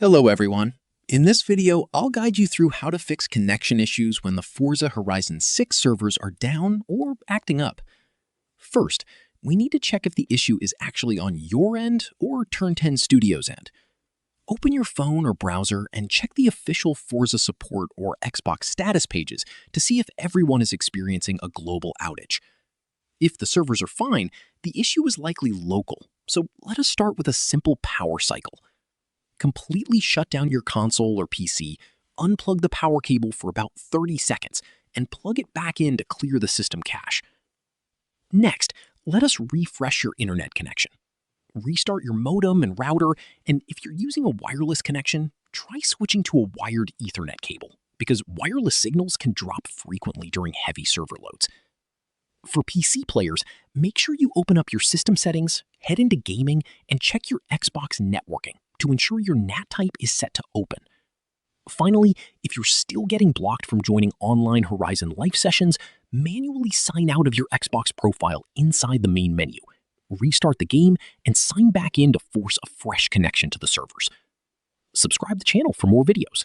Hello everyone. In this video, I'll guide you through how to fix connection issues when the Forza Horizon 6 servers are down or acting up. First, we need to check if the issue is actually on your end or Turn 10 Studios' end. Open your phone or browser and check the official Forza support or Xbox status pages to see if everyone is experiencing a global outage. If the servers are fine, the issue is likely local, so let us start with a simple power cycle. Completely shut down your console or PC, unplug the power cable for about 30 seconds, and plug it back in to clear the system cache. Next, let us refresh your internet connection. Restart your modem and router, and if you're using a wireless connection, try switching to a wired Ethernet cable, because wireless signals can drop frequently during heavy server loads. For PC players, make sure you open up your system settings, head into gaming, and check your Xbox networking to ensure your NAT type is set to open. Finally, if you're still getting blocked from joining online Horizon Live sessions, manually sign out of your Xbox profile inside the main menu, restart the game, and sign back in to force a fresh connection to the servers. Subscribe to the channel for more videos.